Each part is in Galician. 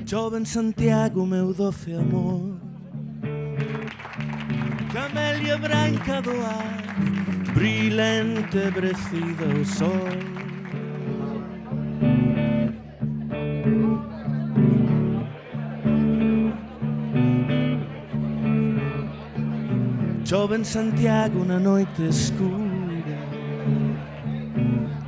Chove en Santiago, meu doce amor. Camelia branca do ar, brila entebrecida o sol. Chove en Santiago na noite escura.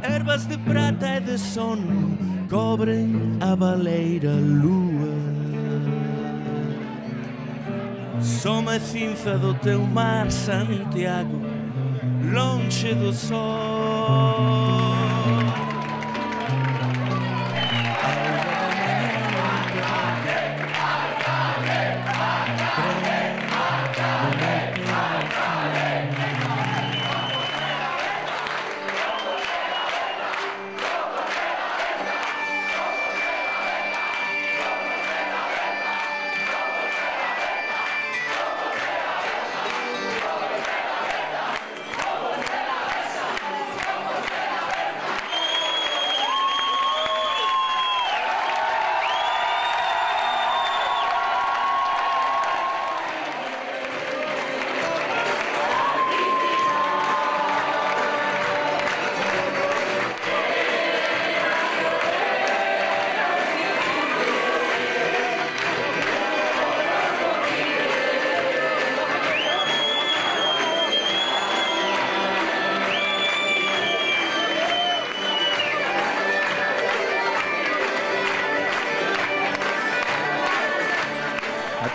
Ervas de prata e de sono cobren a baleira lúa. Soma e cinza do teu mar, Santiago, lonxe do sol.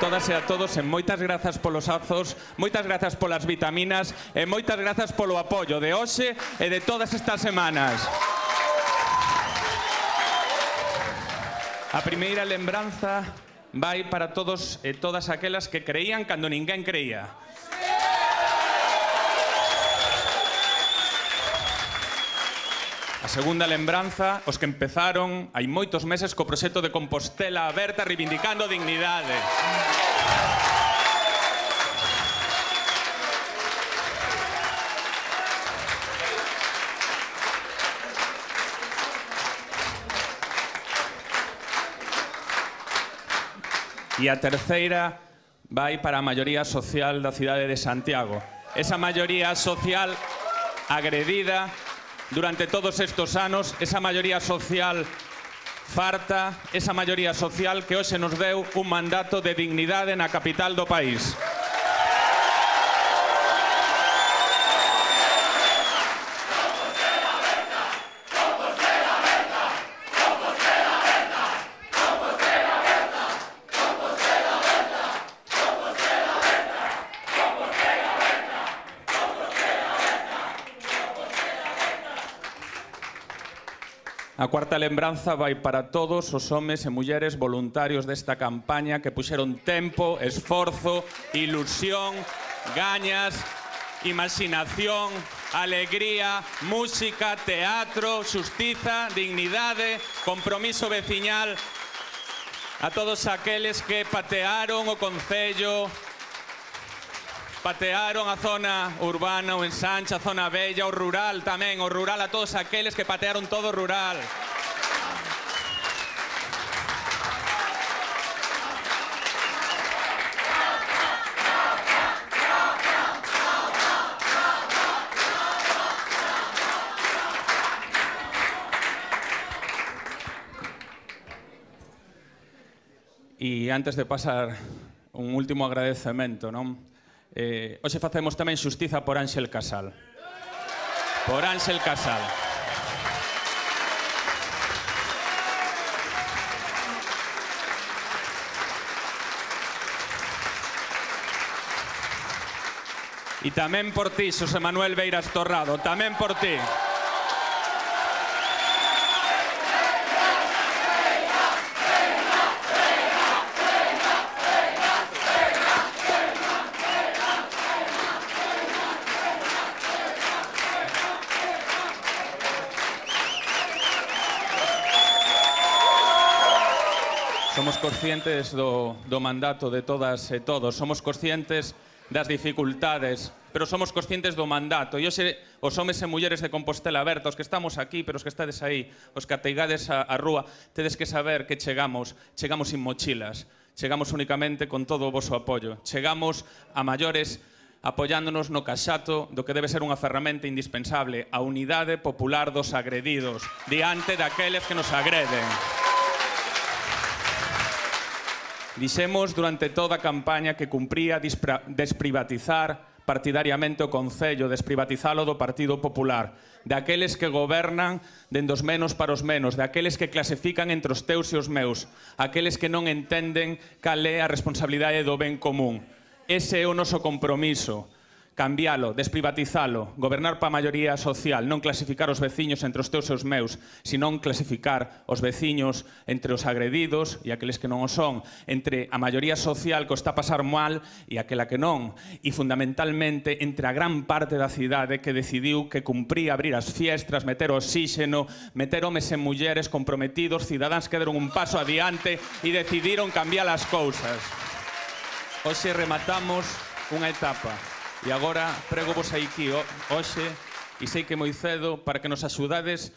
todas e a todos e moitas grazas polos azos, moitas grazas polas vitaminas e moitas grazas polo apoio de hoxe e de todas estas semanas. A primeira lembranza vai para todos e todas aquelas que creían cando ninguén creía. A segunda lembranza, os que empezaron hai moitos meses co proxecto de Compostela Aberta reivindicando dignidade. E a terceira vai para a maioría social da cidade de Santiago. Esa maioría social agredida durante todos estos anos, esa maioría social farta, esa maioría social que hoxe nos deu un mandato de dignidade na capital do país. A cuarta lembranza vai para todos os homes e mulleres voluntarios desta campaña que puxeron tempo, esforzo, ilusión, gañas, imaginación, alegría, música, teatro, xustiza, dignidade, compromiso veciñal. A todos aqueles que patearon o concello, patearon a zona urbana, o ensanche, a zona bella, o rural tamén, o rural, a todos aqueles que patearon todo o rural. E antes de pasar un último agradecemento, non? Hoxe facemos tamén xustiza por Ánxel Casal. Por Ánxel Casal. E tamén por ti, Xosé Manuel Beiras Torrado, tamén por ti. Somos conscientes do mandato de todas e todos. Somos conscientes das dificultades, pero somos conscientes do mandato. E hoxe, os homes e mulleres de Compostela Aberta, os que estamos aquí, pero os que estades aí, os que ateigades a rúa, tedes que saber que chegamos sin mochilas. Chegamos únicamente con todo o voso apoio. Chegamos a maiores apoiándonos no caxato do que debe ser unha ferramenta indispensable, a unidade popular dos agredidos, diante daqueles que nos agreden. Dixemos durante toda a campaña que cumpría desprivatizar partidariamente o Concello, desprivatizalo do Partido Popular, daqueles que gobernan dende os menos para os menos, daqueles que clasifican entre os teus e os meus, aqueles que non entenden cal é a responsabilidade do ben común. Ese é o noso compromiso. Cambialo, desprivatizalo, gobernar para a maioría social, non clasificar os veciños entre os teus e os meus, senón clasificar os veciños entre os agredidos e aqueles que non o son, entre a maioría social que o está a pasar mal e aquela que non, e fundamentalmente entre a gran parte da cidade que decidiu que cumpría abrir as fiestras, meter oxíxeno, meter homes e mulleres comprometidos, cidadáns que deron un paso adiante e decidiron cambiar as cousas. Hoxe rematamos unha etapa e agora prego vos aquí hoxe e sei que moi cedo para que nos axudedes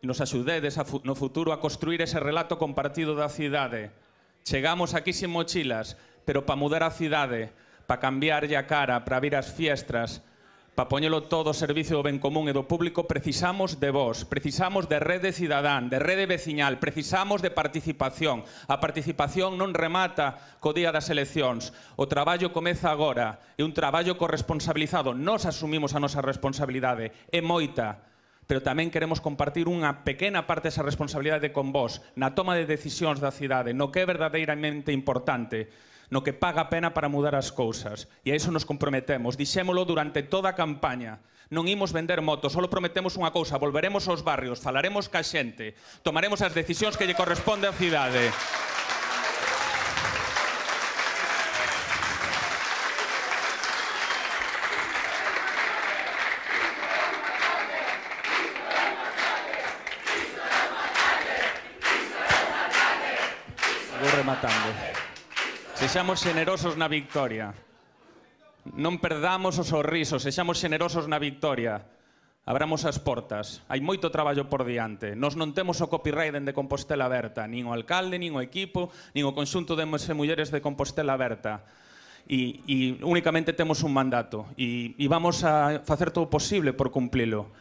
no futuro a construir ese relato compartido da cidade. Chegamos aquí sin mochilas, pero para mudar a cidade, para cambiarlle a cara, para abrir as fiestras, para poñelo todo ao servicio do ben común e do público, precisamos de vos, precisamos de rede cidadán, de rede veciñal, precisamos de participación. A participación non remata co día das eleccións. O traballo comeza agora, é un traballo corresponsabilizado. Nós asumimos a nosa responsabilidade, é moita, pero tamén queremos compartir unha pequena parte desa responsabilidade con vos, na toma de decisións da cidade, no que é verdadeiramente importante, no que paga a pena para mudar as cousas. E a iso nos comprometemos. Dixémolo durante toda a campaña. Non imos vender motos, só prometemos unha cousa, volveremos aos barrios, falaremos ca xente, tomaremos as decisións que lle corresponde á cidade. Vou rematando. Sexamos xenerosos na victoria. Non perdamos os sorrisos, sexamos xenerosos na victoria. Abramos as portas. Hai moito traballo por diante. Nos non temos o copyright dende Compostela Aberta, nin o alcalde, nin o equipo, nin o conxunto de homes e mulleres de Compostela Aberta. E únicamente temos un mandato. E vamos a facer todo o posible por cumplilo.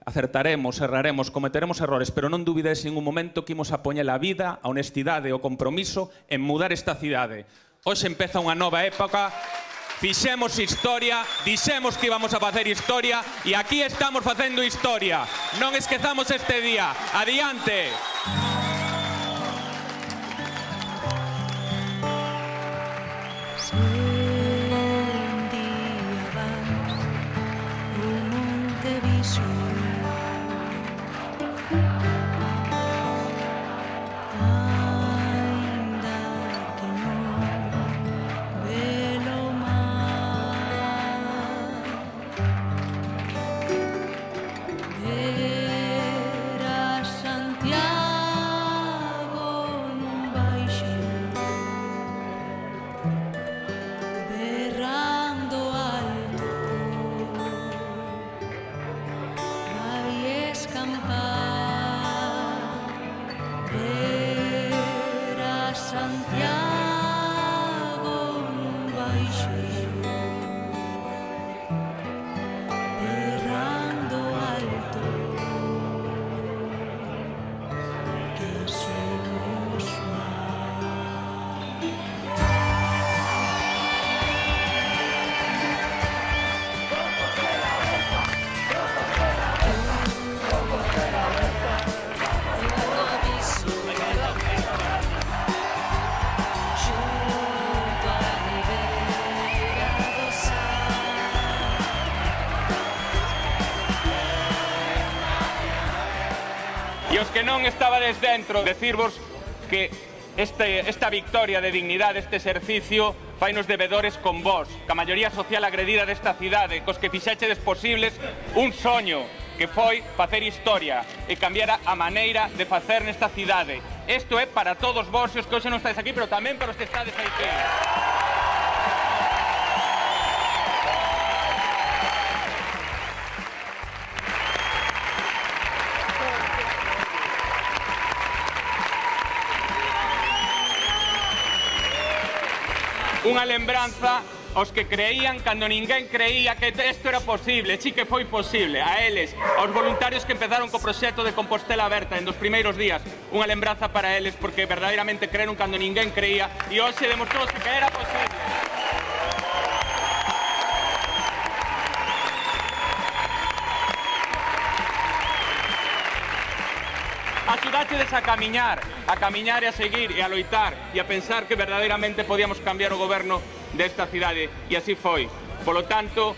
Acertaremos, erraremos, cometeremos errores, pero non dubides en un momento que imos a poñer a vida, a honestidade e o compromiso en mudar esta cidade. Hoxe empeza unha nova época, fixemos historia, dixemos que íbamos a facer historia e aquí estamos facendo historia. Non esquezamos este día. Adiante! E os que non estabades dentro, decirvos que esta victoria de dignidade, este exercicio, fainos devedores con vos, ca maioría social agredida desta cidade, cos que fixéchedes posibles un soño, que foi facer historia e cambiar a maneira de facer nesta cidade. Isto é para todos vos, e os que hoxe non estáis aquí, pero tamén para os que estades aquí. unha lembranza aos que creían cando ninguén creía que isto era posible, sí que foi posible, a eles, aos voluntarios que empezaron co proxecto de Compostela Aberta en dos primeiros días, unha lembranza para eles porque verdadeiramente creron cando ninguén creía e hoxe demostrouse que era posible. Axudáchedes a camiñar e a seguir e a loitar e a pensar que verdadeiramente podíamos cambiar o goberno desta cidade e así foi. Polo tanto,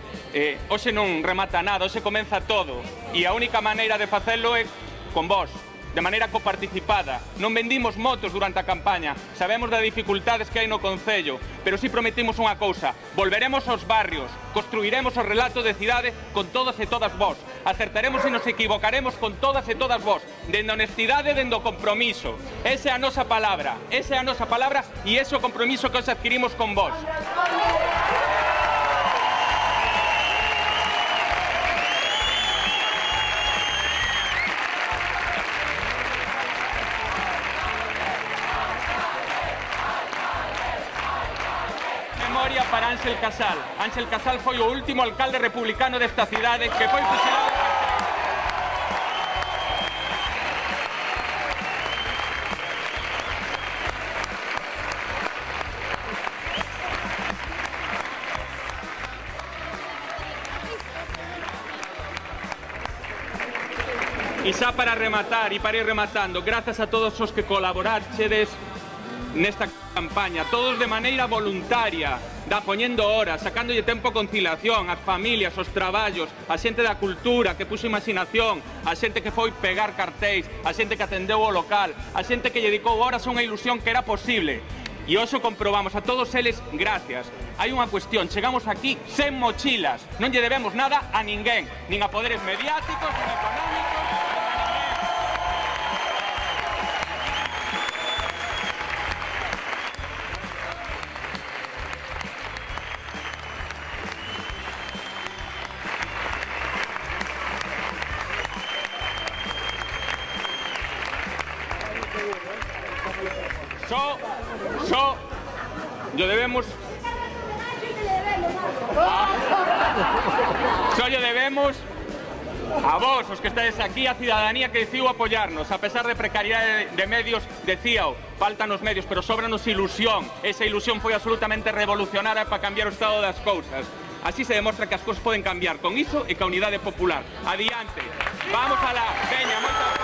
hoxe non remata nada, hoxe comeza todo e a única maneira de facelo é con vos, de maneira coparticipada. Non vendimos motos durante a campaña, sabemos das dificultades que hai no Concello, pero si prometimos unha cousa, volveremos aos barrios, construiremos o relato de cidade con todas e todas vos, acertaremos e nos equivocaremos con todas e todas vos, dende a honestidade e dende o compromiso. Esa é a nosa palabra e ese é o compromiso que os adquirimos con vos. Para Ángel Casal. Ángel Casal foi o último alcalde republicano desta cidade que foi fusilado. E xa para rematar e para ir rematando, grazas a todos os que colaboraxedes nesta campaña, todos de maneira voluntaria, poñendo horas, sacándolle tempo a conciliación, as familias, os traballos, a xente da cultura que puxo imaginación, a xente que foi pegar cartéis, a xente que atendeu o local, a xente que lle dedicou horas a unha ilusión que era posible. E hoxe comprobamos, a todos eles, gracias. Hai unha cuestión, chegamos aquí sen mochilas, non lle debemos nada a ninguén, nin a poderes mediáticos, nin económicos. Só lle debemos a vos, os que estáis aquí, a cidadanía que decidiu apoiarnos, a pesar de precariedade de medios, decíao, faltan os medios, pero sobranos ilusión. Esa ilusión foi absolutamente revolucionaria para cambiar o estado das cousas. Así se demostra que as cousas poden cambiar con iso e ca unidade popular. Adiante, vamos alá, veña, moita